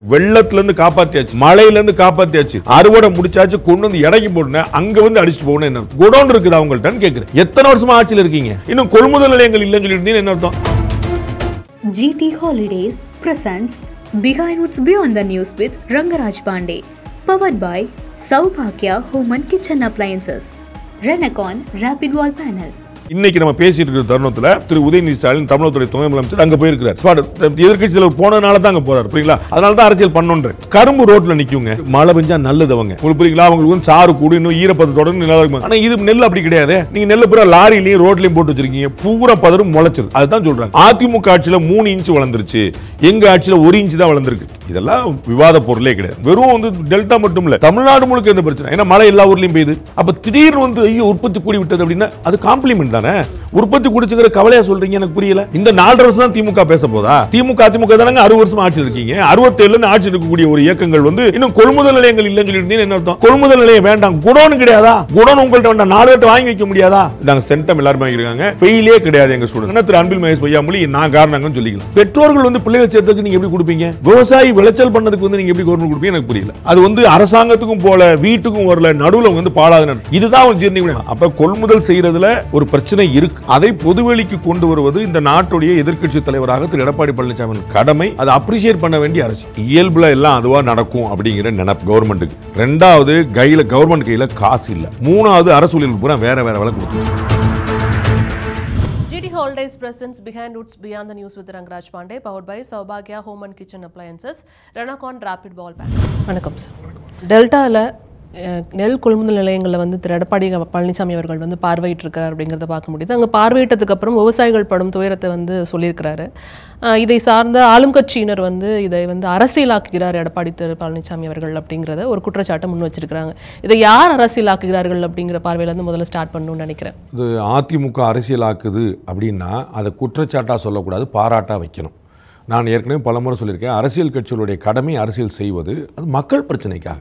வெள்ளத்துல இருந்து காப்பாத்தியாச்சு, மழையில இருந்து காப்பாத்தியாச்சு, அறுவடை முடிச்சாச்சு, கொண்டு வந்து இறக்கி போடுன, அங்க வந்து அடிச்சுட்டு போகணும். என்ன குடோன் இருக்குது அவங்கள்ட்ட கேக்குறேன். எத்தனை வருஷமா ஆட்சியில் இருக்கீங்க, இன்னும் கொள்முதல் நிலையங்கள் இல்லைன்னு சொல்லிட்டு என்ன அர்த்தம்? GT Holidays presents Behind What's Beyond the News with Rangaraj Pandey, powered by Saubhagya Home and Kitchen Appliances, Renacon Rapid Wall Panel. இன்னைக்கு நம்ம பேசிட்டு இருக்கிற தருணத்துல திரு உதயநிதி ஸ்டாலின் தமிழகத்துறை துணை முதலமைச்சர் அங்க போயிருக்கிறார். எதிர்க்கட்சியில போனதுனால தான் அங்க போறாரு, புரியுங்களா? அதனால தான் அரசியல் பண்ணோன்ற கரும்பு ரோட்ல நிக்குங்க. மழை பெஞ்சா நல்லது அவங்க, உங்களுக்கு புரியுங்களா? அவங்களுக்கு வந்து சாறு கூடு இன்னும் ஈரப்பதத்தோட நல்லா இருக்கும். ஆனா இது நெல் அப்படி கிடையாது. நீங்க நெல் பூரா லாரிலையும் ரோட்லயும் போட்டு வச்சிருக்கீங்க, பூரா பதரும் முளைச்சிருக்கு. அதுதான் சொல்றாங்க. அதிமுக ஆட்சியில 3 இன்ச் வளர்ந்துருச்சு, எங்க ஆட்சியில 1 இன்ச் தான் வளர்ந்துருக்கு. இதெல்லாம் விவாத பொருளே கிடையாது. வெறும் வந்து டெல்டா மட்டும் இல்ல, தமிழ்நாடு முழுக்க இந்த பிரச்சனை. ஏன்னா மழை எல்லா ஊர்லயும் பெய்யுது. அப்ப திடீர்னு வந்து ஐயோ உற்பத்தி கூடி விட்டது அப்படின்னா அது காம்ப்ளிமெண்ட் தானே. உற்பத்தி குடிச்சுக்கிற கவலையா சொல்றீங்க, எனக்கு புரியல. இந்த 4 வருஷம் தான் திமுக பேச போதா? அதிமுக தானங்க 60 வருஷம் ஆட்சி இருக்கீங்க. 67 ஆட்சி இருக்கக்கூடிய ஒரு இயக்கங்கள் வந்து இன்னும் கொள்முதல் நிலையங்கள் இல்லைன்னு சொல்லிட்டு என்ன அர்த்தம்? கொள்முதல் நிலையம் வேண்டாம், குடோன் கிடையாதா? குடோன் உங்கள்ட்ட வேண்டாம், 4 பேர் வாங்கி வைக்க முடியாதா? நாங்க சென்டம் எல்லாரும் வாங்கிருக்காங்க, ஃபெயிலே கிடையாது எங்க ஸ்டூடெண்ட். திரு அன்பில் மகேஷ் பொய்யாமொழி நான் காரணங்கன்னு சொல்லிக்கலாம். பெற்றோர்கள் வந்து பிள்ளைகளை சேர்த்துக்கு நீங்க எப்படி கொடுப்பீங்க? விவசாயி விளைச்சல் பண்ணதுக்கு வந்து நீங்க எப்படி கவர்மெண்ட் கொடுப்பீங்க எனக்கு புரியல. அது வந்து அரசாங்கத்துக்கும் போல வீட்டுக்கும் வரல, நடுவுல வந்து பாலாத. இதுதான் ஒரு ஜீர்ணி. அப்ப கொள்முதல் செய்யறதுல ஒரு பிரச்சனை இருக்கு. அதை பொதுவெளிக்கு கொண்டு வருவது இந்த நாட்டுடைய எதிர்க்கட்சி தலைவராக திரு எடப்பாடி பழனிசாமி கடமை. அதை அப்ரிஷியேட் பண்ண வேண்டிய அரசு. இயல்புல எல்லாம் அதுவா நடக்கும் அப்படிங்கிற நினைப்பு கவர்மெண்ட்டுக்கு. 2வது கையில கவர்மெண்ட் கையில காசு இல்ல. 3வது அரசு ஊழியர்கள் பூரா வேற வேற வேலை கொடுத்து. GT Holidays presents Behind What's Beyond the News with Rangaraj Pandey, powered by Saubhagya Home and Kitchen Appliances, Renacon Rapid Wall Panel. வணக்கம் சார். டெல்டாவில் நெல் கொள்முதல் நிலையங்களில் வந்து திரு எடப்பாடி பழனிசாமி அவர்கள் வந்து பார்வையிட்டிருக்கிறார் அப்படிங்கிறத பார்க்க முடியுது. அங்கே பார்வையிட்டதுக்கு அப்புறம் விவசாயிகள் படும் துயரத்தை வந்து சொல்லியிருக்கிறாரு. இதை சார்ந்த ஆளும் கட்சியினர் வந்து இதை வந்து அரசியலாக்குகிறார் எடப்பாடி திரு பழனிசாமி அவர்கள் அப்படிங்கிறத ஒரு குற்றச்சாட்டை முன் வச்சிருக்கிறாங்க. இதை யார் அரசியலாக்குகிறார்கள் அப்படிங்கிற பார்வையில இருந்து முதல்ல ஸ்டார்ட் பண்ணணும்னு நினைக்கிறேன். இது அதிமுக அரசியலாக்குது அப்படின்னா அதை குற்றச்சாட்டாக சொல்லக்கூடாது, பாராட்டாக வைக்கணும். நான் ஏற்கனவே பலமுறை சொல்லியிருக்கேன், அரசியல் கட்சிகளுடைய கடமை அரசியல் செய்வது. அது மக்கள் பிரச்சனைக்காக,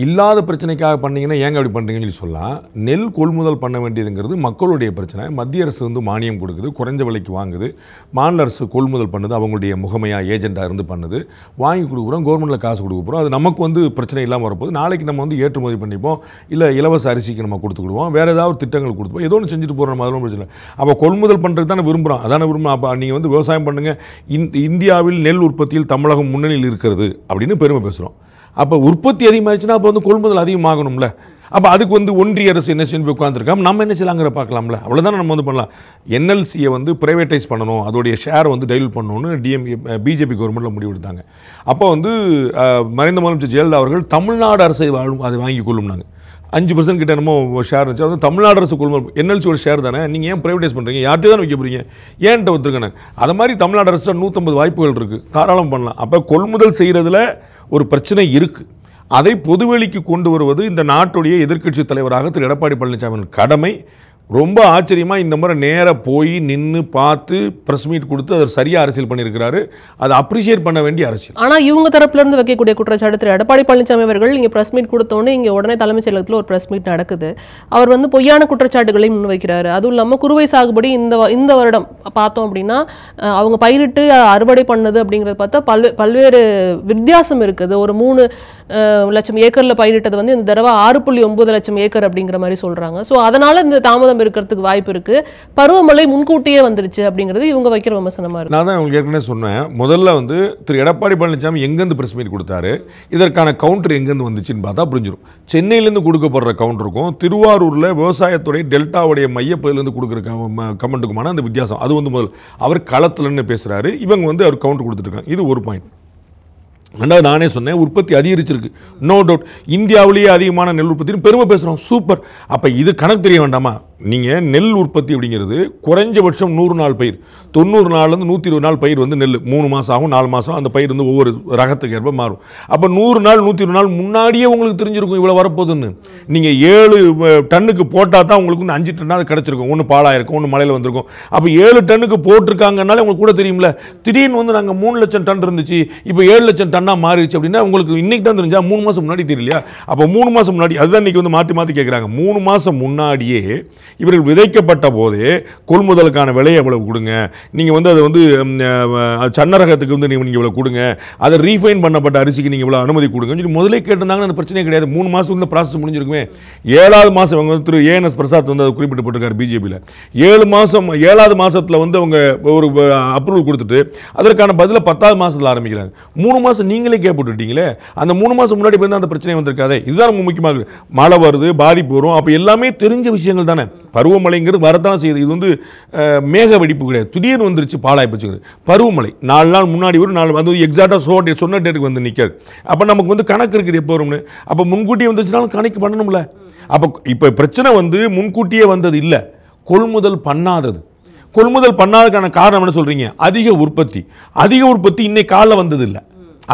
இல்லாத பிரச்சனைக்காக பண்ணீங்கன்னா ஏங்க அப்படி பண்ணுறீங்கன்னு சொல்லி சொல்லலாம். நெல் கொள்முதல் பண்ண வேண்டியதுங்கிறது மக்களுடைய பிரச்சனை. மத்திய அரசு வந்து மானியம் கொடுக்குது, குறைஞ்ச விலைக்கு வாங்குது, மாநில அரசு கொள்முதல் பண்ணுது, அவங்களுடைய முகமையாக ஏஜெண்டாக இருந்து பண்ணுது, வாங்கி கொடுக்குறோம், கவர்மெண்ட்டில் காசு கொடுக்க போகிறோம். அது நமக்கு வந்து பிரச்சனை இல்லாமல் வரப்போது. நாளைக்கு நம்ம வந்து ஏற்றுமதி பண்ணிப்போம், இல்லை இலவச அரிசிக்கு நம்ம கொடுத்துக்கிடுவோம், வேறு ஏதாவது திட்டங்கள் கொடுப்போம், ஏதோ ஒன்று செஞ்சுட்டு போகிறோம். நம்ம அதெல்லாம் பிரச்சனை. அப்போ கொள்முதல் பண்ணுறது தானே விரும்புகிறோம், அதானே விரும்புகிறோம். அப்போ நீங்கள் வந்து விவசாயம் பண்ணுங்கள், இந்தியாவில் நெல் உற்பத்தியில் தமிழகம் முன்னணியில் இருக்கிறது அப்படின்னு பெருமை பேசுகிறோம். அப்போ உற்பத்தி அதிகமாகிடுச்சுன்னா அப்போ வந்து கொள்முதல் அதிகமாகணும்ல. அப்போ அதுக்கு வந்து ஒன்றிய அரசு என்ன செஞ்சு உட்காந்துருக்காம நம்ம என்ன செய்யலாங்கிற பார்க்கலாம்ல. அவ்வளோதானே நம்ம வந்து பண்ணலாம். என்எல்சியை வந்து ப்ரைவேட்டைஸ் பண்ணணும், அதோடைய ஷேர் வந்து டைல்யூட் பண்ணணும்னு பிஜேபி கவர்மெண்ட்டில் முடிவெடுத்தாங்க. அப்போ வந்து மறைந்த முதலமைச்சர் ஜெயலலிதா அவர்கள் தமிழ்நாடு அரசை அதை வாங்கி கொள்ளும்னாங்க. 5% கிட்ட என்னமோ ஷேர் இருந்துச்சு. அது தமிழ்நாடு அரசு கொள்முதல், என்எல்சியோட ஷேர் தானே, நீங்கள் ஏன் ப்ரைவேடைஸ் பண்ணுறீங்க, யார்கிட்ட தான் வைக்க போகிறீங்க, ஏன்ட்ட ஒத்துருக்கேன். அதை மாதிரி தமிழ்நாடு அரசு 150 வாய்ப்புகள் இருக்குது, தாராளம் பண்ணலாம். அப்போ கொள்முதல் செய்கிறதுல ஒரு பிரச்சனை இருக்குது. அதை பொதுவெளிக்கு கொண்டு வருவது இந்த நாட்டுடைய எதிர்க்கட்சி தலைவராக திரு எடப்பாடி பழனிசாமி கடமை. ரொம்ப ஆச்சரியமாக இந்த முறை நேராக போய் நின்று பார்த்து ப்ரெஸ் மீட் கொடுத்து அதை சரியாக அரசியல் பண்ணியிருக்கிறாரு. அதை அப்ரிஷியேட் பண்ண வேண்டிய அரசியல். ஆனால் இவங்க தரப்புலேருந்து வைக்கக்கூடிய குற்றச்சாட்டு திரு எடப்பாடி பழனிசாமி அவர்கள் இங்கே ப்ரெஸ் மீட் கொடுத்தோன்னே இங்கே உடனே தலைமைச் செயலகத்தில் ஒரு ப்ரெஸ் மீட் நடக்குது. அவர் வந்து பொய்யான குற்றச்சாட்டுகளை முன்வைக்கிறாரு. அதுவும் இல்லாமல் குறுவை சாகுபடி இந்த வருடம் பார்த்தோம் அப்படின்னா அவங்க பயிரிட்டு அறுவடை பண்ணது அப்படிங்கிறத பார்த்தா பல்வேறு வித்தியாசம் இருக்குது. ஒரு 3 லட்சம் ஏக்கரில் பயிரிட்டது வந்து இந்த தடவை 6.9 லட்சம் ஏக்கர் அப்படிங்கிற மாதிரி சொல்கிறாங்க. ஸோ அதனால் இந்த தாமதம் இருக்கிறதுக்கு வாய்ப்பு இருக்கு. பருவமழை முன்கூட்டியே வந்துருச்சு அப்படிங்கிறது இவங்க வைக்கிற விமர்சனமா இருக்கு. நான் தான் உங்களுக்கு ஏற்கனவே சொன்னேன், முதல்ல வந்து திரு எடப்பாடி பழனிசாமி எங்கேருந்து பிரஸ் மீட் கொடுத்தாரு, இதற்கான கவுண்டர் எங்கேருந்து வந்துச்சுன்னு பார்த்தா புரிஞ்சிடும். சென்னையிலேருந்து கொடுக்கப்படுற கவுண்டருக்கும் திருவாரூரில் விவசாயத்துறை டெல்டாவுடைய மையப்பகுதியிலேருந்து கொடுக்குற கமெண்ட்டுக்குமான அந்த வித்தியாசம். அது வந்து முதல் அவர் களத்துலன்னு பேசுகிறாரு, இவங்க வந்து அவர் கவுண்டர் கொடுத்துருக்காங்க. இது ஒரு பாயிண்ட். 2வது நானே சொன்னேன், உற்பத்தி அதிகரிச்சிருக்கு, நோ டவுட். இந்தியாவிலேயே அதிகமான நெல் உற்பத்தின்னு பெருமை பேசுகிறோம், சூப்பர். அப்போ இது கணக்கு தெரிய வேண்டாமா? நீங்கள் நெல் உற்பத்தி அப்படிங்கிறது குறைஞ்சபட்சம் 100 நாள் பயிர், 90 நாள்லேருந்து 120 நாள் பயிர் வந்து நெல் 3 மாதம் ஆகும், 4 மாதம் அந்த பயிர் வந்து ஒவ்வொரு ரகத்துக்கு ஏற்ப மாறும். அப்போ 100 நாள் 120 நாள் முன்னாடியே உங்களுக்கு தெரிஞ்சிருக்கும் இவ்வளோ வரப்போகுதுன்னு. நீங்கள் 7 டன்னுக்கு போட்டால் தான் உங்களுக்கு வந்து 5 டன்னாவது கிடச்சிருக்கும். ஒன்று பாலாயிருக்கும், ஒன்று மலையில் வந்திருக்கும். அப்போ 7 டன்னுக்கு போட்டிருக்காங்கனாலே உங்களுக்கு கூட தெரியும்ல. திடீர்னு வந்து நாங்கள் 3 லட்சம் டன் இருந்துச்சு, இப்போ 7 லட்சம் டன்னாக மாறிடுச்சு அப்படின்னா உங்களுக்கு இன்னைக்கு தான் தெரிஞ்சா 3 மாதம் முன்னாடி தெரியலையா? அப்போ 3 மாதம் முன்னாடி, அதுதான் இன்றைக்கி வந்து மாற்றி கேட்குறாங்க. 3 மாதம் முன்னாடியே இவர்கள் விதைக்கப்பட்ட போதே கொள்முதலுக்கான விலையை எவ்வளவு கொடுங்க, நீங்கள் வந்து அதை வந்து சன்ன ரகத்துக்கு வந்து நீங்கள் இவ்வளோ கொடுங்க, அதை ரீஃபைன் பண்ணப்பட்ட அரிசிக்கு நீங்கள் இவ்வளோ அனுமதி கொடுங்கன்னு சொல்லி முதலே கேட்டிருந்தாங்கன்னா அந்த பிரச்சனையே கிடையாது. 3 மாதம் வந்து ப்ராசஸ் முடிஞ்சிருக்குமே. 7வது மாதம் அவங்க வந்து திரு ஏஎன்எஸ் பிரசாத் வந்து அதை குறிப்பிட்டு பிஜேபியில் 7வது மாதத்தில் வந்து அவங்க ஒரு அப்ரூவல் கொடுத்துட்டு அதற்கான பதிலை 10வது மாதத்தில் ஆரம்பிக்கிறாங்க. 3 மாதம் நீங்களே கேட்டுட்டீங்களே. அந்த 3 மாதம் முன்னாடி போய் அந்த பிரச்சனை வந்திருக்காதே. இதுதான் ரொம்ப முக்கியமாக. மழை வருது, பாதிப்பு வரும், அப்போ எல்லாமே தெரிஞ்ச விஷயங்கள் தானே. பருவமழைங்கிறது வரத்தான் செய்யுது. இது வந்து மேக வெடிப்பு கிடையாது, திடீர்னு வந்துருச்சு பாலாய் போச்சுங்கிறது. பருவமழை 4 நாள் முன்னாடி வரும், 4 வந்து எக்ஸாக்டாக சொன்ன டேட்டுக்கு வந்து நிற்காது. அப்போ நமக்கு வந்து கணக்கு இருக்குது எப்போ வரும்னு. அப்போ முன்கூட்டியே வந்துச்சுனாலும் கணக்கு பண்ணணும்ல. அப்போ இப்போ பிரச்சனை வந்து முன்கூட்டியே வந்தது இல்லை, கொள்முதல் பண்ணாதது. கொள்முதல் பண்ணாததுக்கான காரணம் என்ன சொல்றீங்க? அதிக உற்பத்தி. அதிக உற்பத்தி இன்னைக்கு காலைல வந்தது இல்லை.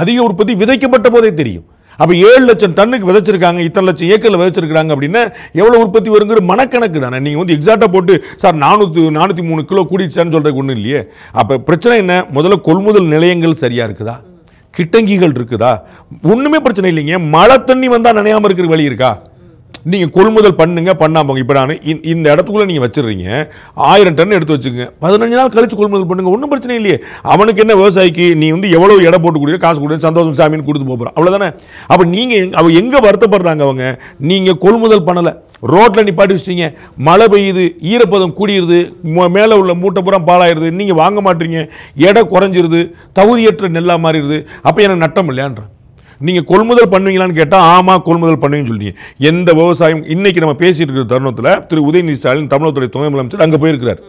அதிக உற்பத்தி விதைக்கப்பட்ட போதே தெரியும். அப்போ 7 லட்சம் டன்னுக்கு விதைச்சிருக்காங்க, இத்தனை லட்சம் ஏக்கரில் விதைச்சிருக்காங்க அப்படின்னா எவ்வளோ உற்பத்தி வருங்கிற மனக்கணக்கு தானே. நீங்கள் வந்து எக்ஸாக்டாக போட்டு சார் 403 கிலோ கூடிச்சான்னு சொல்கிறதுக்கு ஒன்றும் இல்லையே. அப்போ பிரச்சனை என்ன? முதல்ல கொள்முதல் நிலையங்கள் சரியாக இருக்குதா, கிட்டங்கிகள் இருக்குதா? ஒன்றுமே பிரச்சனை இல்லைங்க. மழை தண்ணி வந்தால் நனையாமல் இருக்கிற வழி இருக்கா? நீங்கள் கொள்முதல் பண்ணுங்க, பண்ணாம போங்க. இப்போ நான் இந்த இடத்துக்குள்ளே நீங்கள் வச்சிடுறீங்க, 1000 டன் எடுத்து வச்சுக்கோங்க, 15 நாள் கழிச்சு கொள்முதல் பண்ணுங்க, ஒன்றும் பிரச்சனை இல்லையே. அவனுக்கு என்ன, விவசாயிக்கு நீ வந்து எவ்வளோ எடை போட்டு கொடுக்க, காசு கொடுக்க, சந்தோஷம் சாமின்னு கொடுத்து போகிறோம், அவ்வளோதானே. அப்போ நீங்கள் அவங்க எங்கே வருத்தப்படுறாங்க? அவங்க நீங்கள் கொள்முதல் பண்ணலை, ரோட்டில் நிப்பாட்டி வச்சிட்டீங்க, மழை பெய்யுது, ஈரப்பதம் கூடிடுது, மேலே உள்ள மூட்டை புறம் பாலாயிருது, நீங்கள் வாங்க மாட்டீங்க, எடை குறைஞ்சிருது, தகுதியற்ற நெல்லா மாறிடுது. அப்போ எனக்கு நட்டம் இல்லையான்ற. நீங்கள் கொள்முதல் பண்ணுவீங்களான்னு கேட்டால் ஆமாம் கொள்முதல் பண்ணுவீங்கன்னு சொல்லிட்டீங்க. எந்த விவசாயம் இன்னைக்கு நம்ம பேசிட்டு இருக்கிற தருணத்தில் திரு உதயநிதி ஸ்டாலின் தமிழகத்துடைய துணை முதலமைச்சர் அங்கே போயிருக்கிறார்.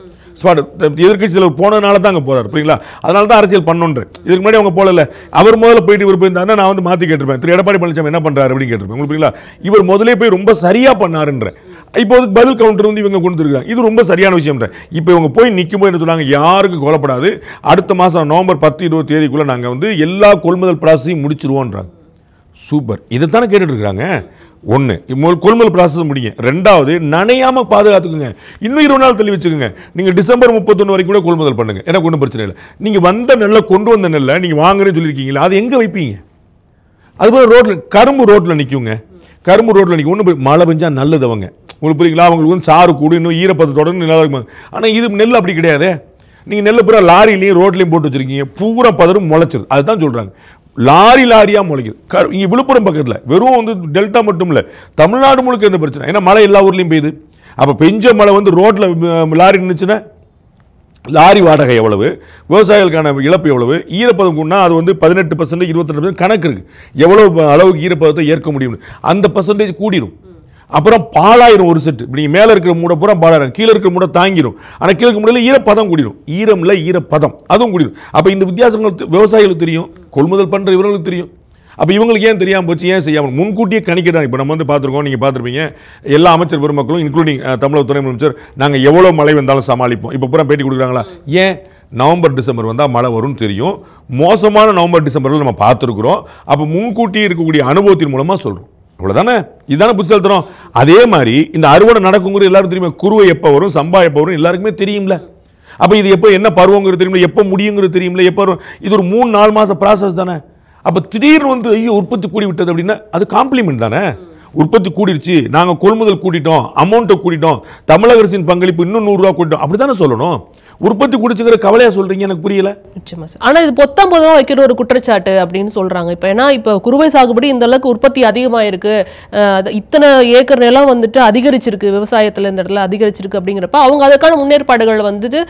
எதிர்கட்சியில் போனதுனால தான் அங்கே போறாரு, புரியுங்களா? அதனால தான் அரசியல் பண்ணணுன்ற. இதுக்கு முன்னாடி அவங்க போகல. அவர் முதல்ல போயிட்டு இவர் போயிருந்தாருன்னா நான் வந்து மாற்றி கேட்டிருப்பேன், திரு எடப்பாடி பழனிசாமி என்ன பண்ணுறாரு அப்படின்னு கேட்டிருப்பேன். உங்களுக்கு புரியுங்களா? இவர் முதலே போய் ரொம்ப சரியாக பண்ணாருன்ற. இப்போ அதுக்கு பதில் கவுண்டர் வந்து இவங்க கொடுத்துருக்காங்க. இது ரொம்ப சரியான விஷயம். இப்போ இவங்க போய் நிற்கும் போது என்ன சொன்னாங்க? யாருக்கும் கோலப்படாது, அடுத்த மாதம் நவம்பர் 10, 20 தேதிக்குள்ளே நாங்கள் வந்து எல்லா கொள்முதல் ப்ராசஸையும் முடிச்சிருவோன்றாங்க. சூப்பர். இதைத்தானே கேட்டுட்டு இருக்காங்க. ஒன்று, கொள்முதல் ப்ராசஸ் முடிங்க. 2வது, நனையாமல் பாதுகாத்துக்குங்க. இன்னும் 20 நாள் தள்ளி வச்சுக்கோங்க. நீங்கள் டிசம்பர் 31 வரைக்கும் கூட கொள்முதல் பண்ணுங்க, எனக்கு ஒன்றும் பிரச்சனை இல்லை. நீங்கள் வந்த நெல்லை, கொண்டு வந்த நெல்லை நீங்கள் வாங்குறேன்னு சொல்லியிருக்கீங்களா, அது எங்கே வைப்பீங்க? அதுபோல் ரோட்டில் கரும்பு ரோட்டில் நிற்குங்க. கரும்பு ரோட்டில் நிற்கும். ஒன்று மழை பெஞ்சால் நல்லது. அவங்க உங்களுக்கு புரியுங்களா? அவங்களுக்கு வந்து சாறு கூடு, இன்னும் ஈரப்பதத்தோட நல்லா இருக்கும். ஆனால் இது நெல் அப்படி கிடையாது. நீங்கள் நெல் பூரா லாரிலையும் ரோட்லையும் போட்டு வச்சுருக்கீங்க, பூரா பதரும் முளைச்சிருது. அதுதான் சொல்கிறாங்க, லாரியாக முளைக்குது. இங்கே விழுப்புரம் பக்கத்தில் வெறும் வந்து டெல்டா மட்டும் இல்லை, தமிழ்நாடு முழுக்க எந்த பிரச்சனை. ஏன்னா மழை எல்லா ஊர்லேயும் பெய்யுது. அப்போ பெஞ்ச மழை வந்து ரோட்டில் லாரி நின்றுச்சுன்னா லாரி வாடகை எவ்வளவு, விவசாயிகளுக்கான இழப்பு எவ்வளவு, ஈரப்பதம் கூடனா அது வந்து 18%, 22% கணக்கு இருக்குது. எவ்வளோ அளவுக்கு ஈரப்பதத்தை ஏற்க முடியும், அந்த பர்சன்டேஜ் கூடிரும். அப்புறம் பாலாயிரும் ஒரு செட்டு. இப்படி மேலே இருக்கிற மூடை பூரா பாலாயிரும், கீழே இருக்கிற மூடை தாங்கிடும். ஆனால் கீழே இருக்க மூடையில் ஈரப்பதம் கூடிடும், ஈரம் இல்லை ஈரப்பதம் அதுவும் கூடிடும். அப்போ இந்த வித்தியாசங்கள் விவசாயிகளுக்கு தெரியும், கொள்முதல் பண்ணுற இவர்களுக்கு தெரியும். அப்போ இவங்களுக்கு ஏன் தெரியாமல் போச்சு, ஏன் செய்யாமல்? முன்கூட்டியே கணிக்கிறாங்க. இப்போ நம்ம வந்து பார்த்துருக்கோம், நீங்கள் பார்த்துருப்பீங்க, எல்லா அமைச்சர் பெருமக்களும் இன்க்ளூடிங் தமிழக துணை முதலமைச்சர், நாங்கள் எவ்வளோ மழை வந்தாலும் சமாளிப்போம். இப்போ பூரா பேட்டி கொடுக்குறாங்களா? ஏன்? நவம்பர் டிசம்பர் வந்தால் மழை வரும்னு தெரியும். மோசமான நவம்பர் டிசம்பரில் நம்ம பார்த்துருக்குறோம். அப்போ முன்கூட்டியே இருக்கக்கூடிய அனுபவத்தின் மூலமாக சொல்கிறோம், அவ்வளோதானே. இதுதானே புதுசாக தரோம். அதே மாதிரி இந்த அறுவடை நடக்குங்கிறது எல்லாரும் தெரியுமா? குருவை எப்போ வரும், சம்பா எப்போ வரும் எல்லாருக்குமே தெரியும்ல. அப்போ இது எப்போ என்ன பருவங்கிறது தெரியுமில்ல, எப்போ முடியுங்கிறது தெரியுமில்ல, எப்போ வரும். இது ஒரு 3-4 மாத ப்ராசஸ் தானே. அப்போ திடீர்னு வந்து ஐயோ உற்பத்தி கூடி விட்டது அப்படின்னா அது காம்ப்ளிமெண்ட் தானே. உற்பத்தி கூடிருச்சு, நாங்கள் கொள்முதல் கூட்டிட்டோம், அமௌண்ட்டை கூட்டிட்டோம், தமிழக அரசின் பங்களிப்பு இன்னும் 100 ரூபா கூட்டிட்டோம், அப்படி தானே சொல்லணும். உற்பத்தி குடிச்சுக்கிற கவலையா சொல்றீங்க, எனக்கு புரியல. நிச்சயமா சார். ஆனா இது பொத்தாம் வைக்கிற ஒரு குற்றச்சாட்டு அப்படின்னு சொல்றாங்க. இப்போ ஏன்னா இப்போ குறுவை சாகுபடி இந்த அளவுக்கு உற்பத்தி அதிகமாயிருக்கு, இத்தனை ஏக்கர் நிலம் வந்துட்டு அதிகரிச்சிருக்கு, விவசாயத்துல இந்த இடத்துல அதிகரிச்சிருக்கு அப்படிங்கிறப்ப அவங்க அதற்கான முன்னேற்பாடுகள் வந்துட்டு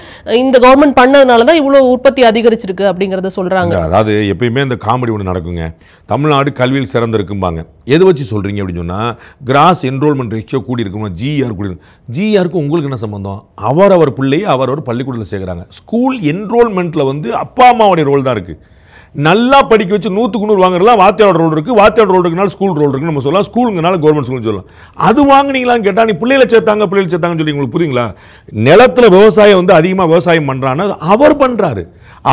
இந்த கவர்மெண்ட் பண்ணதுனால தான் இவ்வளவு உற்பத்தி அதிகரிச்சிருக்கு அப்படிங்கிறத சொல்றாங்க. அதாவது எப்பயுமே இந்த காமெடி ஒன்று நடக்குங்க. தமிழ்நாடு கல்வியில் சிறந்திருக்கும்பாங்க. எது வச்சு சொல்றீங்க அப்படின்னு சொன்னா, கிராஸ் என்ரோல்மெண்ட் ரேஷியோ கூடி இருக்கும், ஜிஆர் கூடி இருக்கும். ஜிஆருக்கு உங்களுக்கு என்ன சம்பந்தம்? அவர் பிள்ளையை அவர் பள்ளிக்கூட சேர்க்கிறாங்க. ஸ்கூல் என்ரோல்மெண்ட்ல வந்து அப்பா அம்மாவுடைய ரோல் தான் இருக்கு. நல்லா படிக்க வச்சு 100க்கு 100 வாங்குறதுலாம் வாத்தியாரோட ரோல் இருக்கு. வாத்தியாரோட ரோல் இருக்குனால ஸ்கூல் ரோல் இருக்குன்னு நம்ம சொல்லலாம். ஸ்கூலுங்கனால கவர்மெண்ட் ஸ்கூல் சொல்லலாம். அது வாங்குனீங்களான்னு கேட்டா நீ பிள்ளைகளை சேர்த்தாங்கன்னு சொல்லி உங்களுக்கு புரியுங்களா? நிலத்துல விவசாயம் வந்து அதிகமாக விவசாயம் பண்றான்னு அவர் பண்றாரு.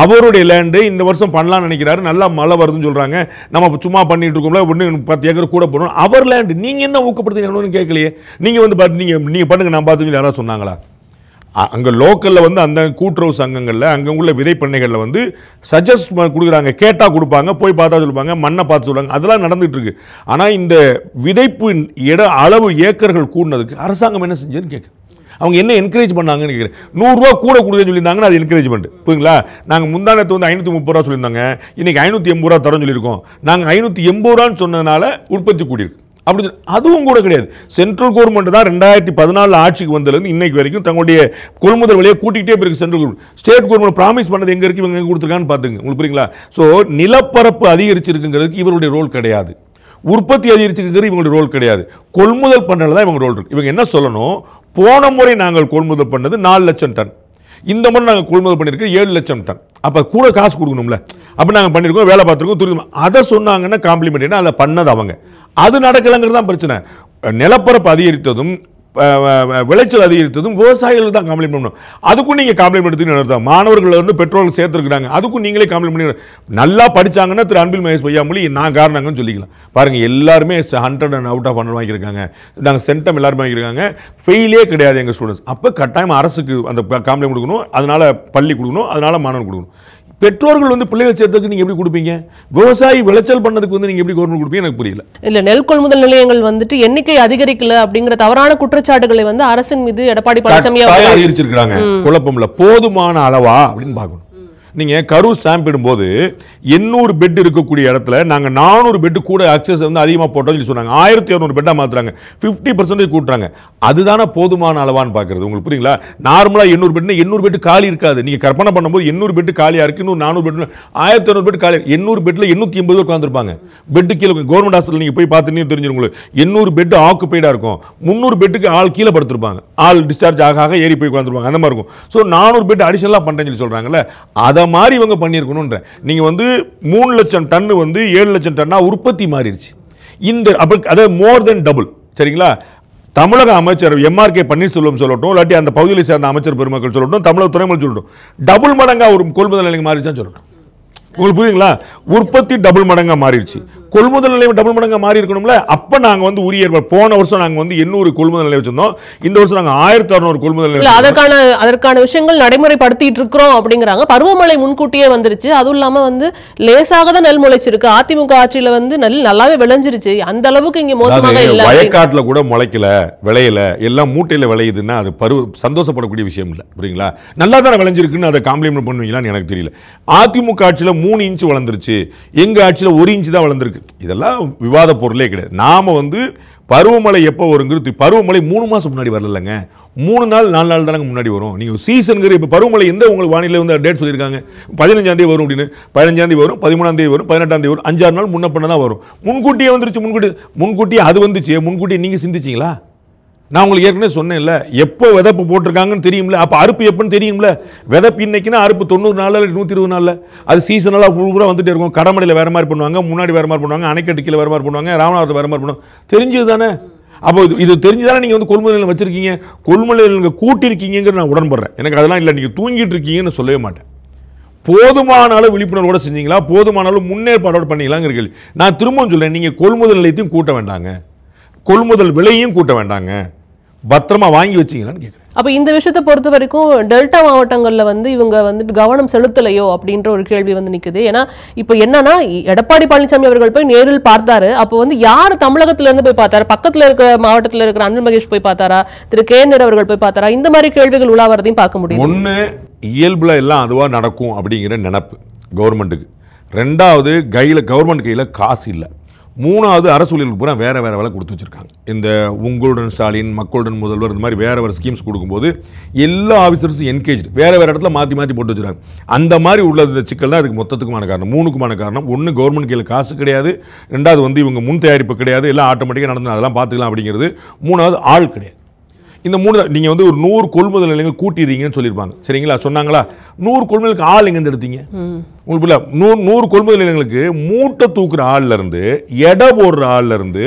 அவருடைய லேண்டு இந்த வருஷம் பண்ணலாம்னு நினைக்கிறாரு. நல்லா மழை வருதுன்னு சொல்றாங்க. நம்ம சும்மா பண்ணிட்டு இருக்கோம்ல, ஒன்று 10 ஏக்கர் கூட போடணும். அவர் லேண்டு நீங்க என்ன ஊக்கப்படுத்துறீங்கன்னு கேட்கலையே. நீங்க வந்து நீங்க பண்ணுங்க, நான் பார்த்து யாராவது சொன்னாங்களா? அங்கே லோக்கலில் வந்து அந்த கூட்டுறவு சங்கங்களில் அங்கே உள்ள விதைப்பண்ணைகளில் வந்து சஜஸ்ட் கொடுக்குறாங்க, கேட்டால் கொடுப்பாங்க, போய் பார்த்தா சொல்லுவாங்க, மண்ணை பார்த்து சொல்லுவாங்க, அதெல்லாம் நடந்துகிட்டு இருக்கு. ஆனால் இந்த விதைப்பு அளவு ஏக்கர்கள் கூடினதுக்கு அரசாங்கம் என்ன செஞ்சதுன்னு கேட்கு. அவங்க என்ன என்கரேஜ் பண்ணாங்கன்னு கேட்குறேன். 100 ரூபா கூட கொடுக்க சொல்லியிருந்தாங்கன்னா அது என்கரேஜ்மெண்ட். புரியுங்களா? நாங்கள் முந்தானத்து வந்து 530 ரூபா சொல்லியிருந்தாங்க, இன்னைக்கு 580 ரூபா தரோன்னு சொல்லியிருக்கோம். நாங்கள் 580 ரூபான்னு சொன்னதுனால உற்பத்தி கூடியிருக்கு. அப்படி அதுவும் கூட கிடையாது. சென்ட்ரல் கவர்மெண்ட் தான் 2014 ஆட்சிக்கு வந்ததுலேருந்து இன்னைக்கு வரைக்கும் தங்களுடைய கொள்முதல் விலையை கூட்டிகிட்டே போயிருக்கு. Central government, state government promise பண்ணது எங்கே இருக்குது, இவங்க எங்கே கொடுத்துருக்கான்னு பார்த்துங்க. உங்களுக்கு புரியுங்களா? ஸோ நிலப்பரப்பு அதிகரிச்சிருக்குங்கிறதுக்கு இவருடைய ரோல் கிடையாது, உற்பத்தி அதிகரிச்சிருக்கிறது இவங்களுடைய ரோல் கிடையாது, கொள்முதல் பண்ணுறதுல தான் இவங்க ரோல் இருக்கு. இவங்க என்ன சொல்லணும், போன முறை நாங்கள் கொள்முதல் பண்ணது 4 லட்சம் டன், இந்த முறை நாங்கள் கொள்முதல் பண்ணியிருக்கோம் 7 லட்சம் டன். அப்போ கூட காசு கொடுக்கணும்ல, அப்போ நாங்கள் பண்ணியிருக்கோம், வேலை பார்த்துருக்கோம், துரிதம் அதை சொன்னாங்கன்னா காம்ப்ளிமெண்ட். அதை பண்ணது அவங்க, அது நடக்கலைங்கிறது தான் பிரச்சனை. நிலப்பரப்பு அதிகரித்ததும் விளைச்சல் அதிகரித்ததும் விவசாயிகள் தான் காம்ப்ளைண்ட் பண்ணணும். அதுக்கும் நீங்கள் காம்ப்ளைண்ட் எடுத்துன்னு நடத்தாங்க. மாணவர்கள் வந்து பெட்ரோல் சேர்த்துருக்காங்க, அதுக்கும் நீங்களே காம்ப்ளைண்ட் பண்ணி. நல்லா படித்தாங்கன்னா திரு அன்பில் மகேஷ் பொய்யாமொழி நான் காரணங்கன்னு சொல்லிக்கலாம். பாருங்கள், எல்லாருமே 100 and out of 100 வாங்கியிருக்காங்க. நாங்கள் சென்டம் எல்லாருமே வாங்கியிருக்காங்க, ஃபெயிலே கிடையாது எங்கள் ஸ்டூடெண்ட்ஸ். அப்போ கட்டாயமாக அரசுக்கு அந்த காம்ப்ளைண்ட் கொடுக்கணும், அதனால் பள்ளி கொடுக்கணும், அதனால் மாணவன் கொடுக்கணும். பெற்றோர்கள் வந்து பிள்ளைகள் சேர்த்துக்கு நீங்க எப்படி கொடுப்பீங்க? விவசாயி விளைச்சல் பண்ணதுக்கு வந்து நீங்க எப்படி கவர்மெண்ட் கொடுப்பீங்க? எனக்கு புரியல. இல்ல, நெல் கொள்முதல் நிலையங்கள் வந்துட்டு எண்ணிக்கை அதிகரிக்கல அப்படிங்கிற தவறான குற்றச்சாட்டுகளை வந்து அரசின் மீது எடப்பாடி பழனிசாமி அதிகரிச்சிருக்காங்க. குழப்பம்ல போதுமான அளவா அப்படின்னு பார்க்கணும். நீங்க கரூர் ஸ்டாம்ப் இடும்போது 800 பெட் இருக்கக்கூடிய இடத்துல நாங்க 400 பெட் கூட அக்சஸ் வந்து அதிகமா போட்டோம்னு சொன்னாங்க. 1200 பெட்டா மாத்துறாங்க, 50% கூட்டுறாங்க. அதுதானே போதுமான அளவான்னு பாக்குறது. உங்களுக்கு புரியுங்களா? நார்மலா 800 பெட் 800 பெட் காலி இருக்காது. நீங்க கற்பனை பண்ணும்போது 800 பெட் காலியா இருக்கு, இன்னும் 400 பெட் 1200 பெட் காலி. 800 பெட்ல 880 பேர் உட்கார்ந்திருப்பாங்க. பெட் கீழே கவர்மெண்ட் ஹாஸ்பிட்டல் நீங்க போய் பார்த்தீங்கன்னா தெரிஞ்சிரும் உங்களுக்கு. 800 பெட் ஆக்குபைடா இருக்கும், 300 பெட்டுக்கு ஆள் கீழே படுத்திருப்பாங்க, ஆள் டிஸ்சார்ஜ் ஆக ஏறி போய் உட்கார்ந்துருப்பாங்க. அந்த மாதிரி இருக்கும். ஸோ 400 பெட் அடிஷனலா பண்றேன்னு சொல்லி சொல்றாங்கல்ல, அதை மாதிரி இவங்க பண்ணியிருக்கணும்ன்ற. நீங்க வந்து 3 லட்சம் டன் வந்து 7 லட்சம் டன்னா உற்பத்தி மாறிடுச்சு. இந்த அதாவது மோர் தென் டபுள். சரிங்களா? தமிழக அமைச்சர் எம்ஆர்கே பன்னீர்செல்வம் சொல்லட்டும், இல்லாட்டி அந்த பகுதியில் சேர்ந்த அமைச்சர் பெருமக்கள் சொல்லட்டும், தமிழக துறைமுறை சொல்லட்டும், டபுள் மடங்கா ஒரு கொள்முதல் நிலையம் மாறிடுச்சான்னு சொல்லட்டும். உங்களுக்கு புரியுங்களா? உற்பத்தி டபுள் மடங்கா மாறிடுச்சு, கொள்முதல் நிலையம் டபுள் மடங்கா மாறி இருக்கணும்ல. அப்ப நாங்க வந்து உரிய போன வருஷம் நாங்க வந்து 800 கொள்முதல் நிலையம் வச்சிருந்தோம், இந்த வருஷம் நாங்க 1600 கொள்முதல் நிலையம். அதற்கான விஷயங்கள் நடைமுறைப்படுத்திட்டு இருக்கிறோம் அப்படிங்கிறாங்க. பருவமழை முன்கூட்டியே வந்துருச்சு, அதுவும் இல்லாம வந்து லேசாக தான் நெல் முளைச்சிருக்கு. அதிமுக ஆட்சியில வந்து நெல் நல்லாவே விளைஞ்சிருச்சு, அந்த அளவுக்கு இங்க மோசமாக இல்ல. வயக்காட்டுல கூட முளைக்கல, விளையல, எல்லாம் மூட்டையில விளையுதுன்னா அது சந்தோஷப்படக்கூடிய விஷயம் இல்லை. புரியுங்களா? நல்லா தானே விளைஞ்சிருக்குன்னு அதை காம்ப்ளிமெண்ட் பண்ணுவீங்களான்னு எனக்கு தெரியல. அதிமுக ஆட்சியில 3 இன்ச் வளர்ந்துருச்சு, எங்க ஆட்சியில 1 இன்ச் தான் வளர்ந்துருக்கு. இதெல்லாம் விவாத பொருளே கிடையாது. நாம வந்து பருவமழை எப்போ வருங்கிறது, பருவமழை 3 மாசம் முன்னாடி வரலங்க, 3 நாள் 4 நாள் தானங்க முன்னாடி வரும். நீங்க சீசன்கிற இப்ப பருவமழை எந்த உங்களுக்கு வானிலை வந்து டேட் சொல்லியிருக்காங்க, 15ஆம் தேதி வரும் அப்படின்னு. 15ஆம் தேதி வரும், 13ஆம் தேதி வரும், 18ஆம் தேதி வரும், 5-6 நாள் முன்ன பண்ண தான் வரும். முன்கூட்டியே வந்துருச்சு. முன்கூட்டியே அது வந்துச்சு. முன்கூட்டியே நீங்க சிந்திச்சீங்களா? நான் உங்களுக்கு ஏற்கனவே சொன்னேன்ல, எப்போ விதப்பு போட்டிருக்காங்கன்னு தெரியும்ல, அப்போ அறுப்பு எப்போன்னு தெரியும்ல. விதப்பு இன்னைக்குன்னா அறுப்பு 90 நாள் 120 நாளில். அது சீசனலாக ஃபுல்லாக வந்துட்டே இருக்கும். கடமடையில் வேறு மாதிரி பண்ணுவாங்க, முன்னாடி வேறு மாதிரி பண்ணுவாங்க, அணைக்கட்டு கீழே வேறு மாதிரி பண்ணுவாங்க, ராமநாதத்தில் வேறு மாதிரி பண்ணுவாங்க. தெரிஞ்சது தானே? அப்போ இது தெரிஞ்சுதானே நீங்கள் வந்து கொள்முதல் நிலையம் வச்சிருக்கீங்க, கொள்முதல் நீங்கள் கூட்டியிருக்கீங்கிற நான் உடன்படுறேன். எனக்கு அதெல்லாம் இல்லை, நீங்கள் தூங்கிட்டு இருக்கீங்கன்னு சொல்லவே மாட்டேன். போதுமான அளவு விழிப்புணர்வோட செஞ்சீங்களா, போதுமான அளவு முன்னேற்பாடோடு பண்ணீங்களாங்கிற கேள்வி. நான் திரும்பவும் சொல்றேன், நீங்கள் கொள்முதல் நிலையத்தையும் கூட்ட வேண்டாங்க, கொள்முதல் விலையும் கூட்ட வேண்டாங்க, பத்திரமா வாங்கி வச்சீங்களான்னு கேட்குறேன். அப்போ இந்த விஷயத்தை பொறுத்த வரைக்கும் டெல்டா மாவட்டங்களில் வந்து இவங்க வந்துட்டு கவனம் செலுத்தலையோ அப்படின்ற ஒரு கேள்வி வந்து நிற்குது. ஏன்னா இப்போ என்னன்னா, எடப்பாடி பழனிசாமி அவர்கள் போய் நேரில் பார்த்தாரு. அப்போ வந்து யார் தமிழகத்துல இருந்து போய் பார்த்தாரு? பக்கத்தில் இருக்கிற மாவட்டத்தில் இருக்கிற அன்பில் மகேஷ் போய் பார்த்தாரா, திரு கேஎன்ஆர் அவர்கள் போய் பார்த்தாரா? இந்த மாதிரி கேள்விகள் உலாவறதையும் பார்க்க முடியும். ஒன்று, இயல்புல எல்லாம் அதுவாக நடக்கும் அப்படிங்கிற நினப்பு கவர்மெண்ட்டுக்கு. 2வது, கவர்மெண்ட் கையில் காசு இல்லை. 3வது, அரசு ஊழியர்களுக்கு பூரா வேறு வேறு வேலை கொடுத்து வச்சுருக்காங்க. இந்த உங்களுடன் ஸ்டாலின், மக்களுடன் முதல்வர், இந்த மாதிரி வேறு ஸ்கீம்ஸ் கொடுக்கும்போது எல்லா ஆஃபீஸர்ஸும் என்கேஜ் வேறு இடத்துல மாற்றி போட்டு வச்சுருக்காங்க. அந்த மாதிரி உள்ள சிக்கல் தான் இதுக்கு மொத்தத்துக்குமான காரணம், 3க்குமான காரணம். ஒன்று, கவர்மெண்ட் கையில் காசு கிடையாது. 2வது வந்து இவங்க முன் தயாரிப்பு கிடையாது, எல்லாம் ஆட்டோமேட்டிக்காக நடந்து அதெல்லாம் பார்த்துக்கலாம் அப்படிங்கிறது. 3வது, ஆள் கிடையாது. இந்த 3 நீங்கள் வந்து ஒரு 100 கொள்முதல் நிலையங்கள் கூட்டிடுறீங்கன்னு சொல்லியிருப்பாங்க. சரிங்களா? சொன்னாங்களா? 100 கொள்முதலுக்கு ஆள் எங்கேருந்து எடுத்தீங்க? உங்களுக்கு 100 கொள்முதல் நிலையங்களுக்கு மூட்டை தூக்குற ஆள்ல இருந்து, எடை போடுற ஆள்ல இருந்து,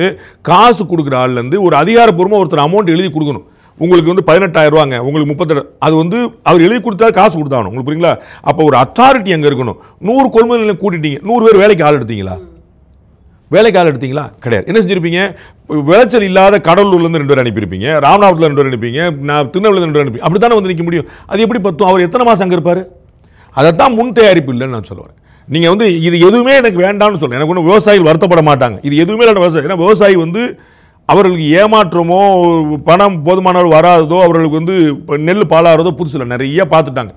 காசு கொடுக்குற ஆள்ல இருந்து ஒரு அதிகாரப்பூர்வமாக ஒருத்தர் அமௌண்ட் எழுதி கொடுக்கணும். உங்களுக்கு வந்து 18,000 ரூபாங்க, உங்களுக்கு 38, அது வந்து அவர் எழுதி கொடுத்தா காசு கொடுத்தாகணும். உங்களுக்கு புரியுங்களா? அப்போ ஒரு அத்தாரிட்டி அங்கே இருக்கணும். 100 கொள்முதல் நிலையம் கூட்டிட்டீங்க, 100 பேர் வேலைக்கு ஆள் எடுத்தீங்களா? வேலைக்கு ஆள் எடுத்தீங்களா? கிடையாது. என்ன செஞ்சிருப்பீங்க? விளைச்சல் இல்லாத கடலூர்லேருந்து 2 பேர் அனுப்பியிருப்பீங்க, ராமநாதத்தில் 2 பேர் அனுப்பிங்க, நான் திருநெல்வேலியில் 2 பேர் அனுப்பி, அப்படி தானே வந்து நிற்க முடியும். அது எப்படி பத்தும்? அவர் எத்தனை மாதம் அங்கே இருப்பார்? அதைத்தான் முன் தயாரிப்பு இல்லைன்னு நான் சொல்லுவேன். நீங்கள் வந்து இது எதுவுமே எனக்கு வேண்டாம்னு சொல்கிறேன். எனக்கு ஒன்றும் விவசாயிகள் வருத்தப்பட மாட்டாங்க, இது எதுவுமே இல்லை விவசாயி. ஏன்னா விவசாயி வந்து அவர்களுக்கு ஏமாற்றமோ பணம் போதுமான அளவு வராததோ அவர்களுக்கு வந்து நெல் பாலாகிறதோ புதுசில் நிறைய பார்த்துட்டாங்க.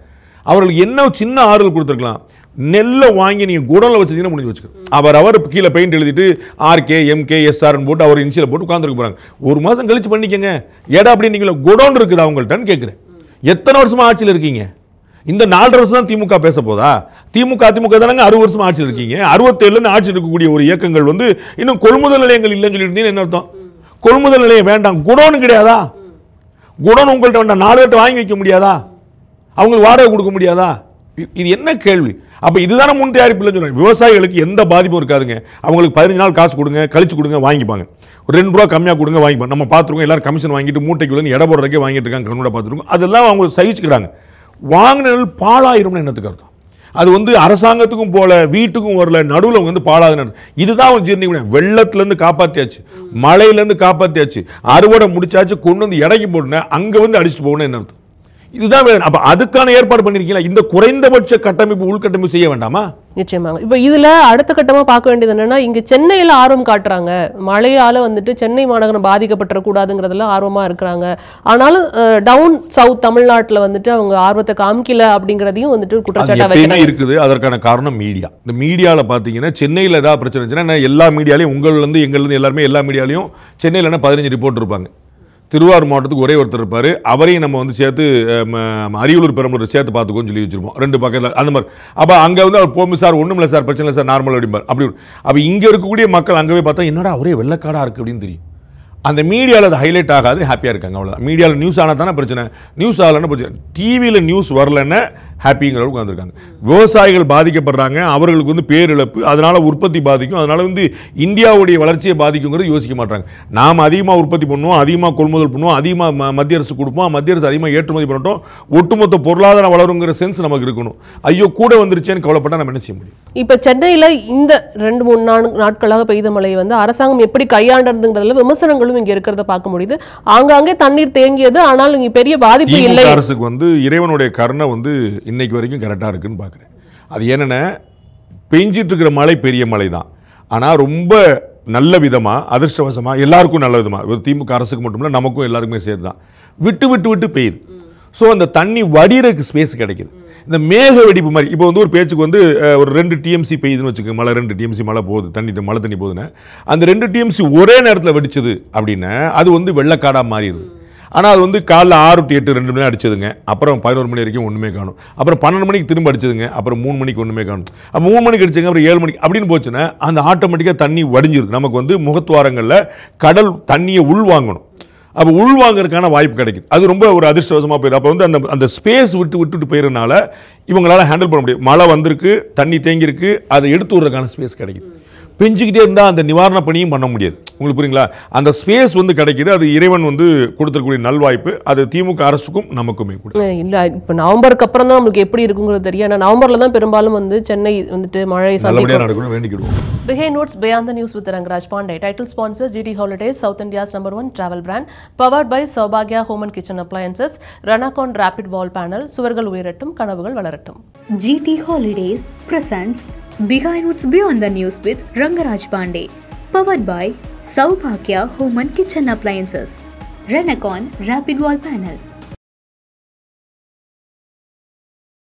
அவர்களுக்கு என்ன சின்ன ஆறுதல் கொடுத்துருக்கலாம், நெல்லை வாங்கி நீங்கள் குடோனில் வச்சுட்டீங்கன்னா முடிஞ்சு வச்சுக்கோ. அவர் கீழே பெயிண்ட் எழுதிட்டு RK MK SR போட்டு அவர் இன்சியில் போட்டு உட்காந்துருக்க போகிறாங்க. ஒரு மாதம் கழிச்சு பண்ணிக்கங்க ஏடா அப்படின்னு நீங்கள குடோன் இருக்குது அவங்கள்ட்டன்னு கேட்குறேன். எத்தனை வருஷமா ஆட்சியில் இருக்கீங்க? இந்த 4.5 வருஷம் தான் திமுக பேச போதா? திமுக தானங்க 60 வருஷமா ஆட்சியில் இருக்கீங்க. 67 ஆட்சியில் இருக்கக்கூடிய ஒரு இயக்கங்கள் வந்து இன்னும் கொள்முதல் நிலையங்கள் இல்லைன்னு சொல்லிட்டு என்ன அர்த்தம்? கொள்முதல் நிலையம் வேண்டாம், குடோன் கிடையாதா? குடோன் உங்கள்கிட்ட வேண்டாம், 4 பேர்ட்ட வாங்கி வைக்க முடியாதா? அவங்களுக்கு வாடகை கொடுக்க முடியாதா? இது என்ன கேள்வி? அப்ப இதுதானே முன் தயாரிப்பு இல்லைன்னு சொல்லுவாங்க. விவசாயிகளுக்கு எந்த பாதிப்பும் இருக்காதுங்க. அவங்களுக்கு 15 நாள் காசு கொடுங்க, கழிச்சு கொடுங்க, வாங்கிப்பாங்க. ஒரு 2 ரூபா கம்மியாக கொடுங்க, வாங்கிப்பாங்க. நம்ம பார்த்துருக்கோம், எல்லாரும் கமிஷன் வாங்கிட்டு மூட்டைக்கு வந்து எடை போடுறதுக்கே வாங்கிட்டு இருக்காங்க, கண்ணோட பார்த்துருக்கோம். அதெல்லாம் அவங்க சகிச்சுக்கிறாங்க. வாங்கின நெல் பாலாயிரும்னு என்னத்துக்கு அர்த்தம்? அது வந்து அரசாங்கத்துக்கும் போல வீட்டுக்கும் வரல, நடுவில் வந்து பாலாது. இதுதான் அவங்க ஜீர்ணிக்க. வெள்ளத்திலேருந்து காப்பாற்றியாச்சு, மழையிலேருந்து காப்பாற்றியாச்சு, அறுவடை முடிச்சாச்சு, கொண்டு வந்து இடைக்கு போட்டுனேன், அங்கே வந்து அடிச்சுட்டு போகணும்னு என்ன அர்த்தம்? இதுதான் வேணும். அப்ப அதுக்கான ஏற்பாடு பண்ணிருக்கீங்களா? இந்த குறைந்தபட்ச கட்டமைப்பு உள்கட்டமைப்பு செய்ய வேண்டாமா? நிச்சயமாங்க. இப்போ இதுல அடுத்த கட்டமா பார்க்க வேண்டியது என்னன்னா, இங்க சென்னையில ஆர்வம் காட்டுறாங்க, மழையால வந்துட்டு சென்னை மாநகரம் பாதிக்கப்பட்டக்கூடாதுங்கிறதுல ஆர்வமா இருக்கிறாங்க. ஆனாலும் டவுன் சவுத் தமிழ்நாட்டில் வந்துட்டு அவங்க ஆர்வத்தை காமிக்கல அப்படிங்கிறதையும் வந்துட்டு குற்றச்சாட்டா இருக்குது. அதற்கான காரணம் மீடியா. இந்த மீடியால பாத்தீங்கன்னா சென்னையில் ஏதாவது பிரச்சனை இருந்துச்சுன்னா எல்லா மீடியாலையும் உங்கள்லேருந்து எங்கள்லேருந்து எல்லாருமே எல்லா மீடியாலையும் சென்னையில் 15 ரிப்போர்ட் இருப்பாங்க. திருவாரூர் மாவட்டத்துக்கு ஒரே ஒருத்தர் இருப்பார், அவரையும் நம்ம வந்து சேர்த்து அரியலூர் பெரம்பலூர் சேர்த்து பார்த்துக்கோன்னு சொல்லி வச்சிருப்போம், 2 பக்கத்தில் அந்த மாதிரி. அப்போ அங்கே வந்து அவர் போகும் சார் ஒன்றும் இல்லை சார், பிரச்சனை இல்லை சார், நார்மல் அப்படிம்பார். அப்போ இங்கே இருக்கக்கூடிய மக்கள் அங்கே போய் பார்த்தா என்னடா ஒரே வெள்ளக்காடாக இருக்குது அப்படின்னு தெரியும். அந்த மீடியாவில் அது ஹைலைட் ஆகாது, ஹாப்பியாக இருக்காங்க, அவ்வளோதான். மீடியாவில் நியூஸ் ஆனால் தானே பிரச்சனை, நியூஸ் ஆகலன்னா பிரச்சனை. டிவியில் நியூஸ் வரலன்னா ஹாப்பிங்கிறவங்க வந்திருக்காங்க. விவசாயிகள் பாதிக்கப்படுறாங்க, அவர்களுக்கு வந்து பேரிழப்பு, அதனால் உற்பத்தி பாதிக்கும், அதனால் வந்து இந்தியாவுடைய வளர்ச்சியை பாதிக்குங்கிறது யோசிக்க மாட்டாங்க. நாம் அதிகமாக உற்பத்தி பண்ணுவோம், அதிகமாக கொள்முதல் பண்ணுவோம், அதிகமாக மத்திய அரசு கொடுப்போம், மத்திய அரசு அதிகமாக ஏற்றுமதி பண்ணட்டும், ஒட்டுமொத்த பொருளாதாரம் வளருங்கிற சென்ஸ் நமக்கு இருக்கணும். ஐயோ கூட வந்துருச்சேன்னு கவலைப்பட்டால் நம்ம என்ன செய்ய முடியும்? இப்போ சென்னையில் இந்த 2-3 நாட்களாக பெய்த மழை வந்து அரசாங்கம் எப்படி கையாண்டதுங்கிறதுல விமர்சனங்களும் இங்கே இருக்கிறத பார்க்க முடியுது. ஆங்காங்கே தண்ணீர் தேங்கியது, ஆனால் இங்கே பெரிய பாதிப்பு இல்லை. அரசுக்கு வந்து இறைவனுடைய கருணை வந்து இன்னைக்கு வரைக்கும் கரெக்டாக இருக்குன்னு பார்க்குறேன். அது என்னென்ன, பெஞ்சிட்டு இருக்கிற மழை பெரிய மழை தான், ஆனால் ரொம்ப நல்ல விதமாக அதிர்ஷ்டவசமாக எல்லாருக்கும் நல்ல விதமாக, திமுக அரசுக்கு மட்டும் இல்லை நமக்கும் எல்லாருக்குமே சேர்த்து தான் விட்டு விட்டு விட்டு பெய்யுது. ஸோ அந்த தண்ணி வடிகிறதுக்கு ஸ்பேஸ் கிடைக்குது. இந்த மேக வெடிப்பு மாதிரி இப்போ வந்து ஒரு பேச்சுக்கு வந்து ஒரு 2 TMC பெய்யுதுன்னு வச்சுக்கோங்க, மழை 2 TMC மழை போகுது, மழை தண்ணி போகுதுன்னு, அந்த 2 TMC ஒரே நேரத்தில் வெடிச்சது அப்படின்னா அது வந்து வெள்ளக்காடாக மாறிடுது. ஆனால் அது வந்து காலைல 6 to 8 2 மணி அடிச்சதுங்க, அப்புறம் 11 மணி வரைக்கும் ஒன்றுமே காணும், அப்புறம் 12 மணிக்கு திரும்ப அடிச்சதுங்க, அப்புறம் 3 மணிக்கு ஒன்றுமே காணும், அப்போ 3 மணிக்கு அடிச்சதுங்க, அப்புறம் 7 மணிக்கு அப்படின்னு போச்சுன்னா அந்த ஆட்டோமேட்டிக்காக தண்ணி வடிஞ்சிருது. நமக்கு வந்து முகத்துவாரங்களில் கடல் தண்ணியை உள்வாங்கணும், அப்போ உள்வாங்கிறதுக்கான வாய்ப்பு கிடைக்குது. அது ரொம்ப ஒரு அதிர்ஷ்டவசமாக போயிடும். அப்போ வந்து அந்த ஸ்பேஸ் விட்டு போயிடுறதுனால இவங்களால ஹேண்டில் பண்ண முடியும். மழை வந்திருக்கு, தண்ணி தேங்கியிருக்கு, அதை எடுத்து விடுறதுக்கான ஸ்பேஸ் கிடைக்குது. பெஞ்சிக்கிட்டே இருந்தால் அந்த நிவாரண பணியும் பண்ண முடியாது. உங்களுக்கு புரியுங்களா? அந்த ஸ்பேஸ் வந்து கிடைக்குது, அது இறைவன் வந்து கொடுத்துருக்கூடிய நல்வாய்ப்பு. அது திமுக அரசுக்கும் நமக்குமே கூட இல்லை. இப்போ நவம்பருக்கு அப்புறம் தான் நம்மளுக்கு எப்படி இருக்குங்கிறது தெரியும். ஏன்னா நவம்பரில் தான் பெரும்பாலும் வந்து சென்னை வந்துட்டு மழை நல்லபடியாக நடக்கணும் வேண்டிக்கிடுவோம். Behind Notes Beyond the News with Rangaraj Pandey. Title sponsors GT Holidays, South India's #1 travel brand. Powered by Saubhagya Home and Kitchen Appliances. Ranakon Rapid Wall Panel. சுவர்கள் உயரட்டும், கனவுகள் வளரட்டும். GT Holidays presents Behind Notes Beyond the News with Rangaraj Pandey. Powered by Saubhagya Home and Kitchen Appliances. Ranakon Rapid Wall Panel.